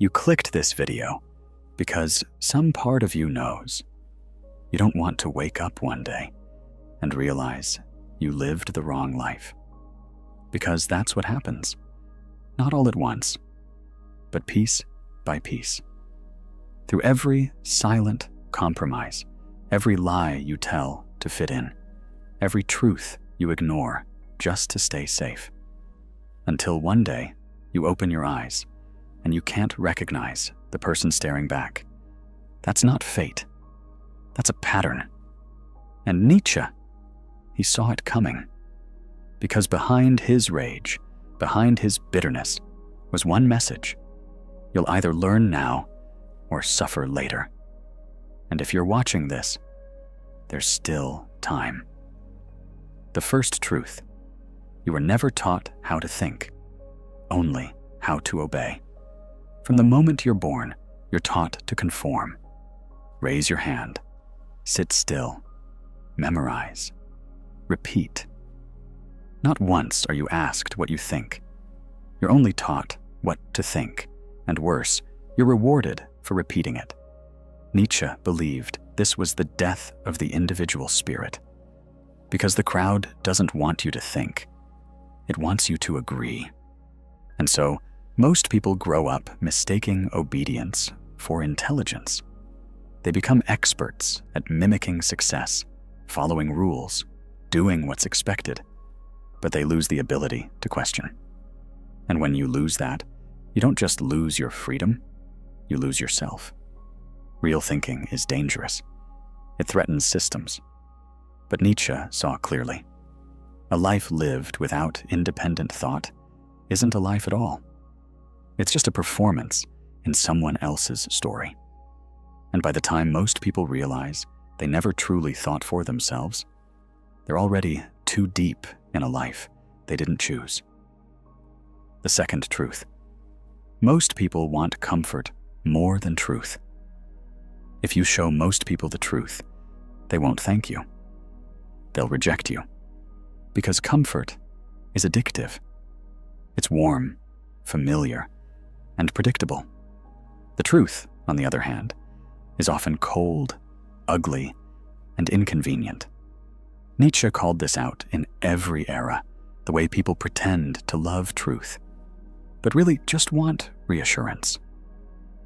You clicked this video because some part of you knows you don't want to wake up one day and realize you lived the wrong life. Because that's what happens. Not all at once, but piece by piece. Through every silent compromise, every lie you tell to fit in, every truth you ignore just to stay safe. Until one day, you open your eyes and you can't recognize the person staring back. That's not fate. That's a pattern. And Nietzsche, he saw it coming. Because behind his rage, behind his bitterness, was one message. You'll either learn now or suffer later. And if you're watching this, there's still time. The first truth: you were never taught how to think, only how to obey. From the moment you're born, you're taught to conform. Raise your hand, sit still, memorize, repeat. Not once are you asked what you think. You're only taught what to think, and worse, you're rewarded for repeating it. Nietzsche believed this was the death of the individual spirit, because the crowd doesn't want you to think. It wants you to agree. And so, most people grow up mistaking obedience for intelligence. They become experts at mimicking success, following rules, doing what's expected, but they lose the ability to question. And when you lose that, you don't just lose your freedom, you lose yourself. Real thinking is dangerous. It threatens systems. But Nietzsche saw clearly. A life lived without independent thought isn't a life at all. It's just a performance in someone else's story. And by the time most people realize they never truly thought for themselves, they're already too deep in a life they didn't choose. The second truth: most people want comfort more than truth. If you show most people the truth, they won't thank you. They'll reject you. Because comfort is addictive. It's warm, familiar, and predictable. The truth, on the other hand, is often cold, ugly, and inconvenient. Nietzsche called this out in every era, the way people pretend to love truth, but really just want reassurance.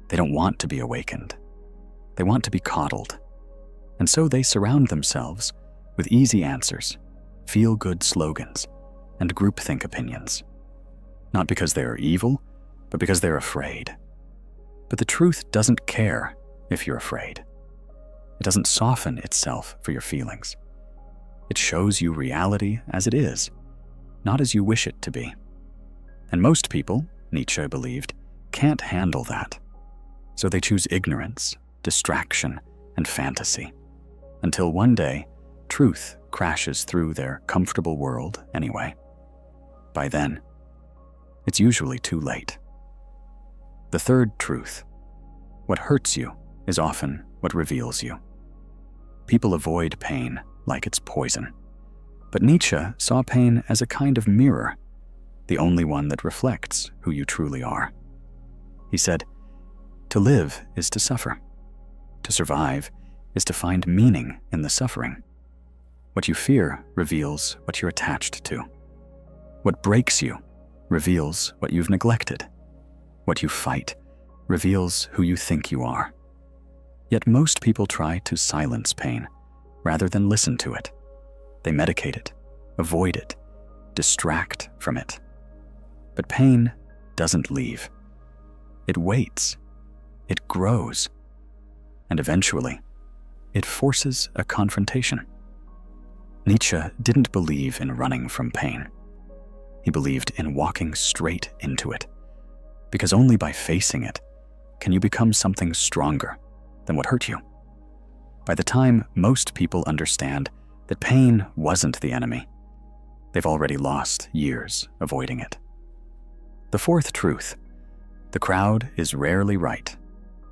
They don't want to be awakened. They want to be coddled. And so they surround themselves with easy answers, feel-good slogans, and groupthink opinions. Not because they are evil, but because they're afraid. But the truth doesn't care if you're afraid. It doesn't soften itself for your feelings. It shows you reality as it is, not as you wish it to be. And most people, Nietzsche believed, can't handle that. So they choose ignorance, distraction, and fantasy, until one day, truth crashes through their comfortable world anyway. By then, it's usually too late. The third truth: what hurts you is often what reveals you. People avoid pain like it's poison. But Nietzsche saw pain as a kind of mirror, the only one that reflects who you truly are. He said, "To live is to suffer. To survive is to find meaning in the suffering. What you fear reveals what you're attached to. What breaks you reveals what you've neglected. What you fight reveals who you think you are." Yet most people try to silence pain rather than listen to it. They medicate it, avoid it, distract from it. But pain doesn't leave. It waits. It grows. And eventually, it forces a confrontation. Nietzsche didn't believe in running from pain. He believed in walking straight into it, because only by facing it can you become something stronger than what hurt you. By the time most people understand that pain wasn't the enemy, they've already lost years avoiding it. The fourth truth: the crowd is rarely right,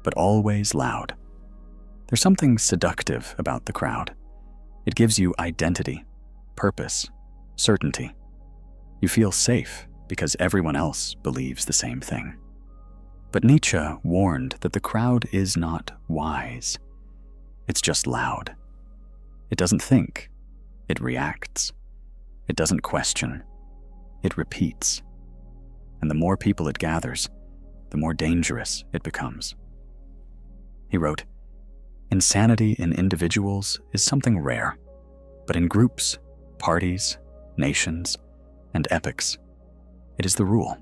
but always loud. There's something seductive about the crowd. It gives you identity, purpose, certainty. You feel safe because everyone else believes the same thing. But Nietzsche warned that the crowd is not wise. It's just loud. It doesn't think. It reacts. It doesn't question. It repeats. And the more people it gathers, the more dangerous it becomes. He wrote, "Insanity in individuals is something rare, but in groups, parties, nations, and epochs, it is the rule."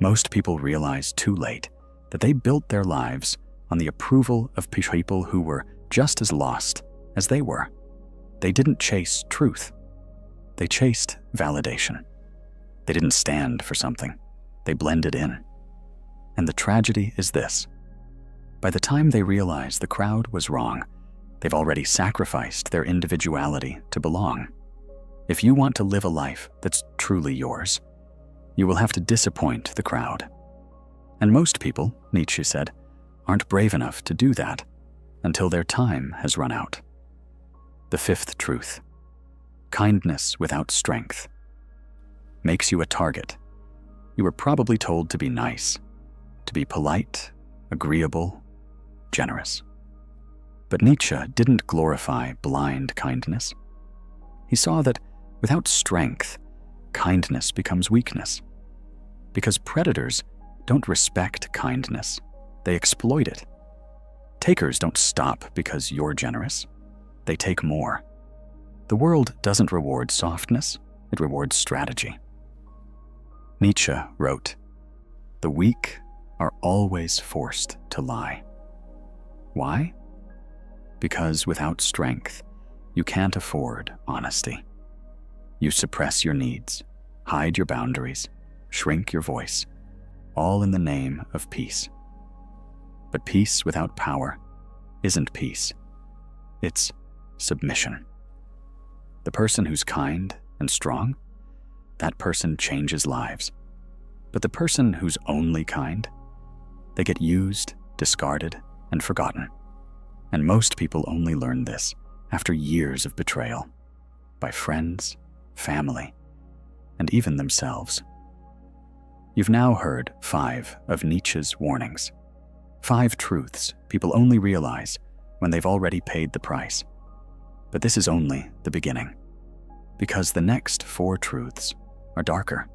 Most people realize too late that they built their lives on the approval of people who were just as lost as they were. They didn't chase truth. They chased validation. They didn't stand for something. They blended in. And the tragedy is this. By the time they realize the crowd was wrong, they've already sacrificed their individuality to belong. If you want to live a life that's truly yours, you will have to disappoint the crowd. And most people, Nietzsche said, aren't brave enough to do that until their time has run out. The fifth truth: kindness without strength makes you a target. You were probably told to be nice, to be polite, agreeable, generous. But Nietzsche didn't glorify blind kindness. He saw that without strength, kindness becomes weakness. Because predators don't respect kindness, they exploit it. Takers don't stop because you're generous. They take more. The world doesn't reward softness, it rewards strategy. Nietzsche wrote, "The weak are always forced to lie." Why? Because without strength, you can't afford honesty. You suppress your needs, hide your boundaries, shrink your voice, all in the name of peace. But peace without power isn't peace. It's submission. The person who's kind and strong, that person changes lives. But the person who's only kind, they get used, discarded, and forgotten. And most people only learn this after years of betrayal by friends, family, and even themselves. You've now heard 5 of Nietzsche's warnings. 5 truths people only realize when they've already paid the price. But this is only the beginning, because the next 4 truths are darker.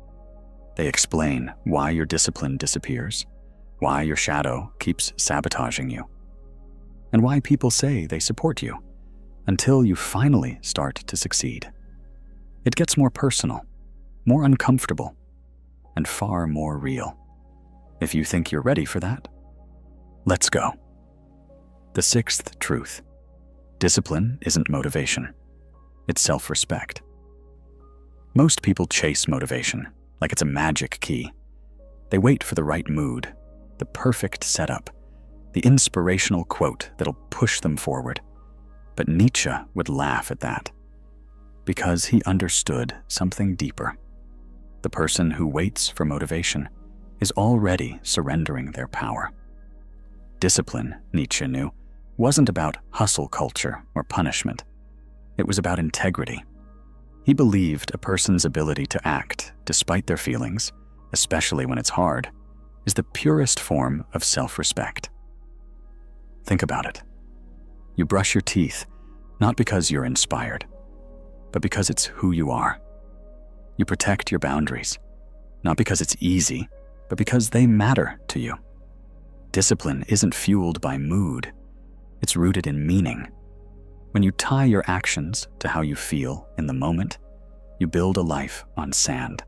They explain why your discipline disappears, why your shadow keeps sabotaging you, and why people say they support you until you finally start to succeed. It gets more personal, more uncomfortable, and far more real. If you think you're ready for that, let's go. The 6th truth: discipline isn't motivation, it's self-respect. Most people chase motivation like it's a magic key. They wait for the right mood, the perfect setup, the inspirational quote that'll push them forward. But Nietzsche would laugh at that, because he understood something deeper. The person who waits for motivation is already surrendering their power. Discipline, Nietzsche knew, wasn't about hustle culture or punishment. It was about integrity. He believed a person's ability to act despite their feelings, especially when it's hard, is the purest form of self-respect. Think about it. You brush your teeth not because you're inspired, but because it's who you are. You protect your boundaries, not because it's easy, but because they matter to you. Discipline isn't fueled by mood, it's rooted in meaning. When you tie your actions to how you feel in the moment, you build a life on sand.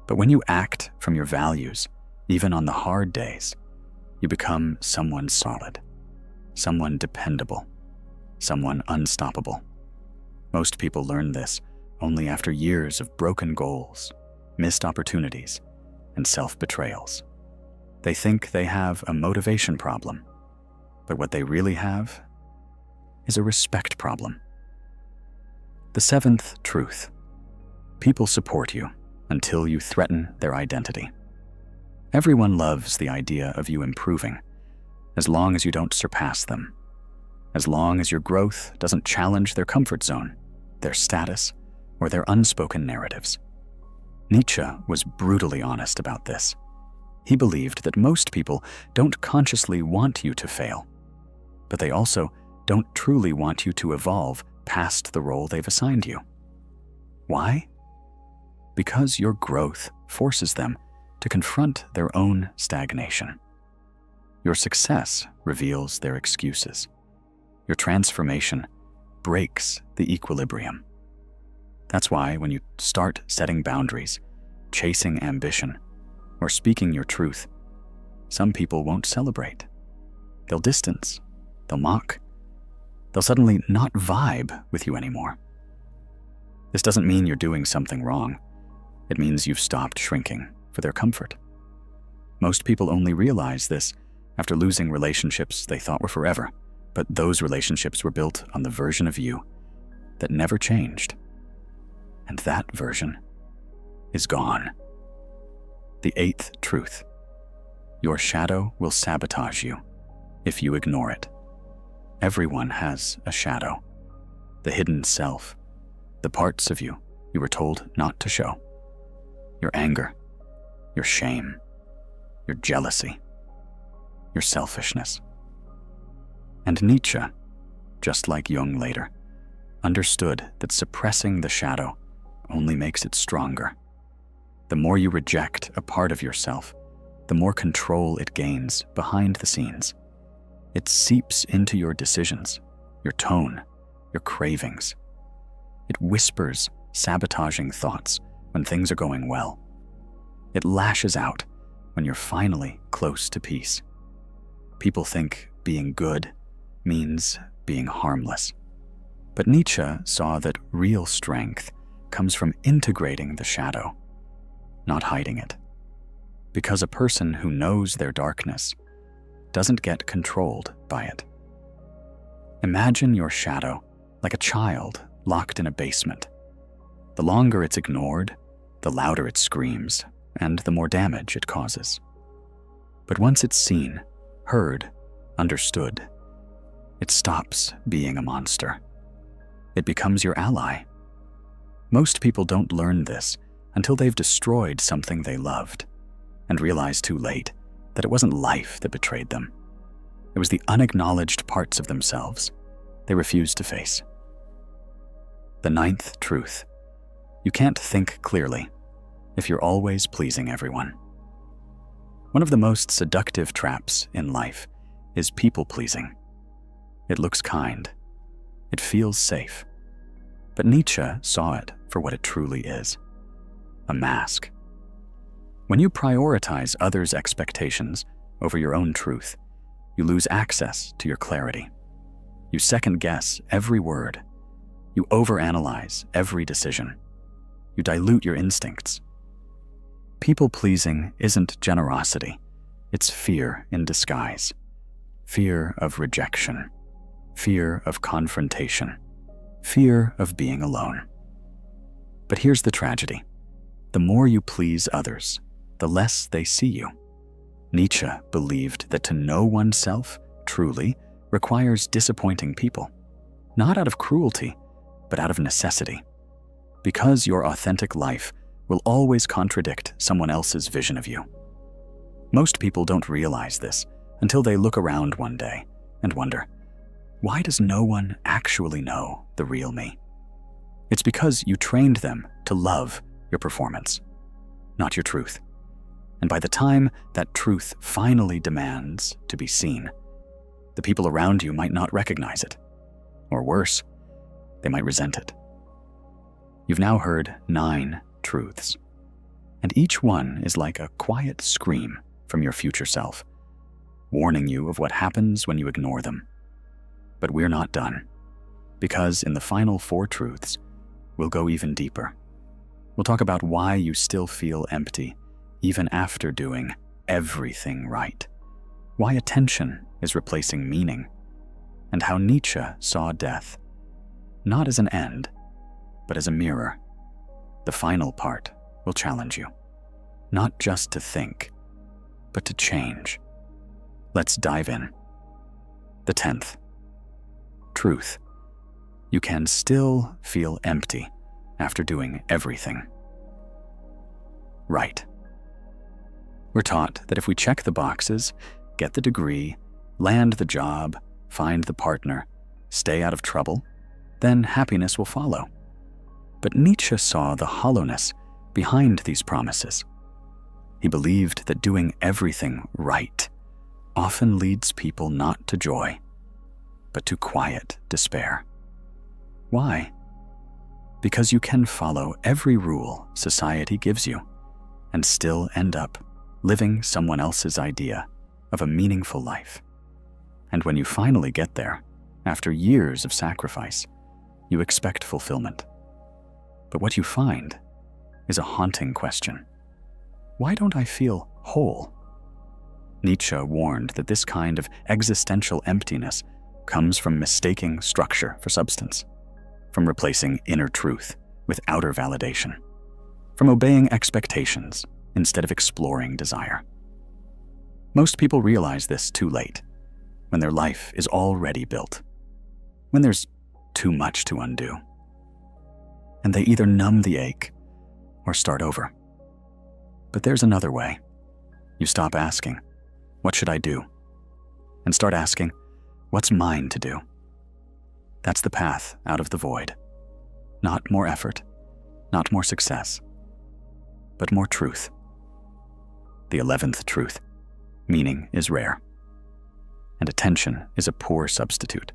But when you act from your values, even on the hard days, you become someone solid, someone dependable, someone unstoppable. Most people learn this only after years of broken goals, missed opportunities, and self-betrayals. They think they have a motivation problem, but what they really have is a respect problem. The 7th truth: people support you until you threaten their identity. Everyone loves the idea of you improving, as long as you don't surpass them, as long as your growth doesn't challenge their comfort zone, their status, or their unspoken narratives. Nietzsche was brutally honest about this. He believed that most people don't consciously want you to fail, but they also don't truly want you to evolve past the role they've assigned you. Why? Because your growth forces them to confront their own stagnation. Your success reveals their excuses. Your transformation breaks the equilibrium. That's why when you start setting boundaries, chasing ambition, or speaking your truth, some people won't celebrate. They'll distance. They'll mock. They'll suddenly not vibe with you anymore. This doesn't mean you're doing something wrong. It means you've stopped shrinking for their comfort. Most people only realize this after losing relationships they thought were forever, but those relationships were built on the version of you that never changed. And that version is gone. The 8th truth. Your shadow will sabotage you if you ignore it. Everyone has a shadow, the hidden self, the parts of you were told not to show. Your anger, your shame, your jealousy, your selfishness. And Nietzsche, just like Jung later, understood that suppressing the shadow only makes it stronger. The more you reject a part of yourself, the more control it gains behind the scenes. It seeps into your decisions, your tone, your cravings. It whispers sabotaging thoughts when things are going well. It lashes out when you're finally close to peace. People think being good means being harmless. But Nietzsche saw that real strength comes from integrating the shadow, not hiding it. Because a person who knows their darkness doesn't get controlled by it. Imagine your shadow like a child locked in a basement. The longer it's ignored, the louder it screams, and the more damage it causes. But once it's seen, heard, understood, it stops being a monster. It becomes your ally. Most people don't learn this until they've destroyed something they loved and realize too late that it wasn't life that betrayed them. It was the unacknowledged parts of themselves they refused to face. The 9th truth. You can't think clearly if you're always pleasing everyone. One of the most seductive traps in life is people-pleasing. It looks kind. It feels safe. But Nietzsche saw it for what it truly is: a mask. When you prioritize others' expectations over your own truth, you lose access to your clarity. You second-guess every word. You overanalyze every decision. You dilute your instincts. People-pleasing isn't generosity. It's fear in disguise. Fear of rejection. Fear of confrontation. Fear of being alone. But here's the tragedy. The more you please others, the less they see you. Nietzsche believed that to know oneself truly requires disappointing people, not out of cruelty, but out of necessity. Because your authentic life will always contradict someone else's vision of you. Most people don't realize this until they look around one day and wonder, why does no one actually know the real me? It's because you trained them to love your performance, not your truth. And by the time that truth finally demands to be seen, the people around you might not recognize it. Or worse, they might resent it. You've now heard 9 truths, and each one is like a quiet scream from your future self, warning you of what happens when you ignore them. But we're not done, because in the final 4 truths, we'll go even deeper. We'll talk about why you still feel empty even after doing everything right, why attention is replacing meaning, and how Nietzsche saw death, not as an end, but as a mirror. The final part will challenge you, not just to think, but to change. Let's dive in. The 10th. Truth. You can still feel empty after doing everything right. We're taught that if we check the boxes, get the degree, land the job, find the partner, stay out of trouble, then happiness will follow. But Nietzsche saw the hollowness behind these promises. He believed that doing everything right often leads people not to joy, but to quiet despair. Why? Because you can follow every rule society gives you and still end up living someone else's idea of a meaningful life. And when you finally get there, after years of sacrifice, you expect fulfillment. But what you find is a haunting question. Why don't I feel whole? Nietzsche warned that this kind of existential emptiness comes from mistaking structure for substance, from replacing inner truth with outer validation, from obeying expectations instead of exploring desire. Most people realize this too late, when their life is already built, when there's too much to undo. And they either numb the ache or start over. But there's another way. You stop asking, "What should I do?" and start asking, "What's mine to do?" That's the path out of the void. Not more effort, not more success, but more truth. The 11th truth: meaning is rare, and attention is a poor substitute.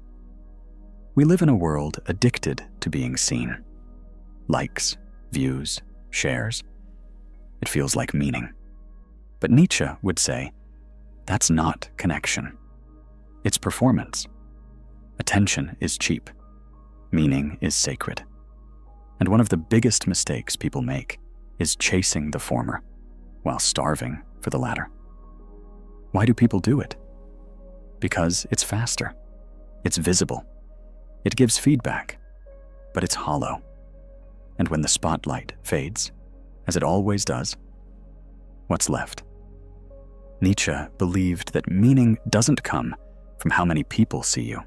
We live in a world addicted to being seen. Likes, views, shares. It feels like meaning. But Nietzsche would say, that's not connection. It's performance. Attention is cheap. Meaning is sacred. And one of the biggest mistakes people make is chasing the former while starving for the latter. Why do people do it? Because it's faster. It's visible. It gives feedback, but it's hollow. And when the spotlight fades, as it always does, what's left? Nietzsche believed that meaning doesn't come from how many people see you.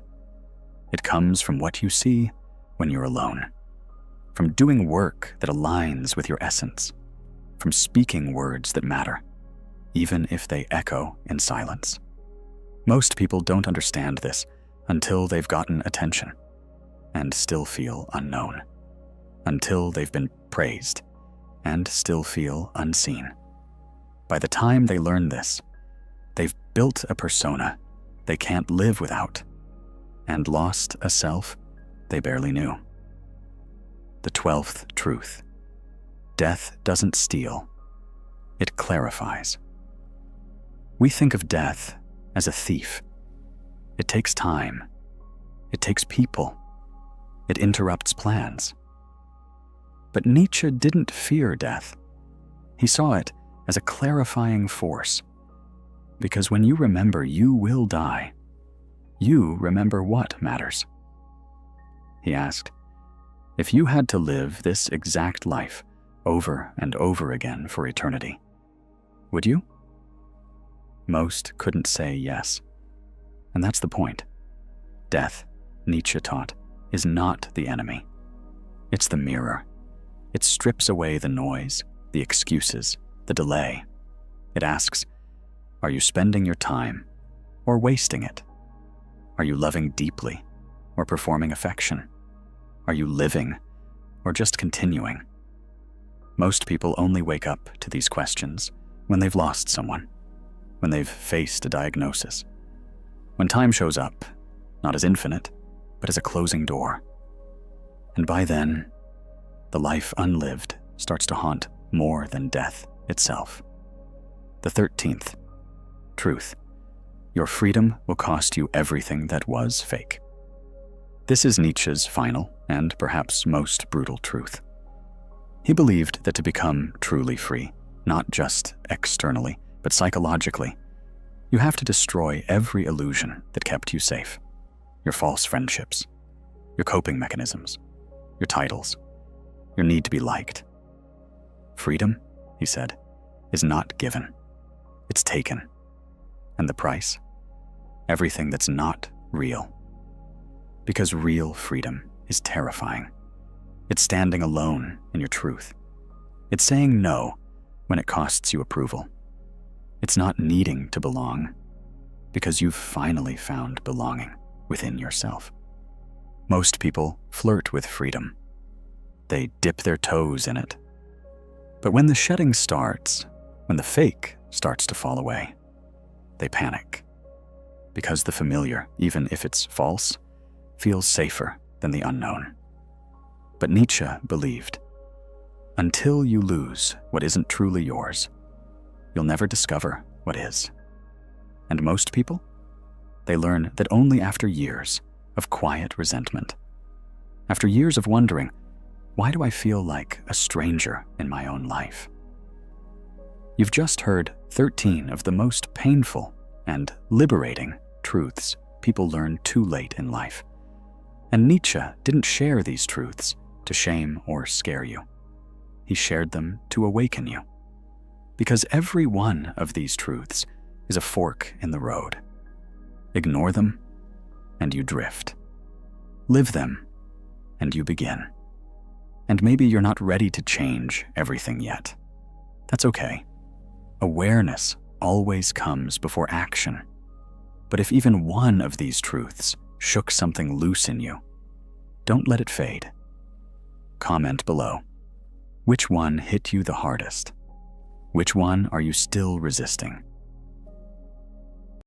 It comes from what you see when you're alone, from doing work that aligns with your essence, from speaking words that matter, even if they echo in silence. Most people don't understand this until they've gotten attention and still feel unknown, until they've been praised and still feel unseen. By the time they learn this, they've built a persona they can't live without and lost a self they barely knew. The 12th truth: death doesn't steal, it clarifies. We think of death as a thief. It takes time. It takes people. It interrupts plans. But Nietzsche didn't fear death. He saw it as a clarifying force. Because when you remember you will die, you remember what matters. He asked, if you had to live this exact life over and over again for eternity, would you? Most couldn't say yes. And that's the point. Death, Nietzsche taught, is not the enemy. It's the mirror. It strips away the noise, the excuses, the delay. It asks, are you spending your time or wasting it? Are you loving deeply or performing affection? Are you living or just continuing? Most people only wake up to these questions when they've lost someone, when they've faced a diagnosis, when time shows up, not as infinite, but as a closing door. And by then, the life unlived starts to haunt more than death itself. The 13th truth: your freedom will cost you everything that was fake. This is Nietzsche's final and perhaps most brutal truth. He believed that to become truly free, not just externally, but psychologically, you have to destroy every illusion that kept you safe. Your false friendships, your coping mechanisms, your titles, your need to be liked. Freedom, he said, is not given. It's taken. And the price? Everything that's not real. Because real freedom is terrifying. It's standing alone in your truth. It's saying no when it costs you approval. It's not needing to belong, because you've finally found belonging within yourself. Most people flirt with freedom. They dip their toes in it. But when the shedding starts, when the fake starts to fall away, they panic. Because the familiar, even if it's false, feels safer than the unknown. But Nietzsche believed, until you lose what isn't truly yours, you'll never discover what is. And most people, they learn that only after years of quiet resentment, after years of wondering, why do I feel like a stranger in my own life? You've just heard 13 of the most painful and liberating truths people learn too late in life. And Nietzsche didn't share these truths to shame or scare you. He shared them to awaken you. Because every one of these truths is a fork in the road. Ignore them, and you drift. Live them, and you begin. And maybe you're not ready to change everything yet. That's okay. Awareness always comes before action. But if even one of these truths shook something loose in you, don't let it fade. Comment below. Which one hit you the hardest? Which one are you still resisting?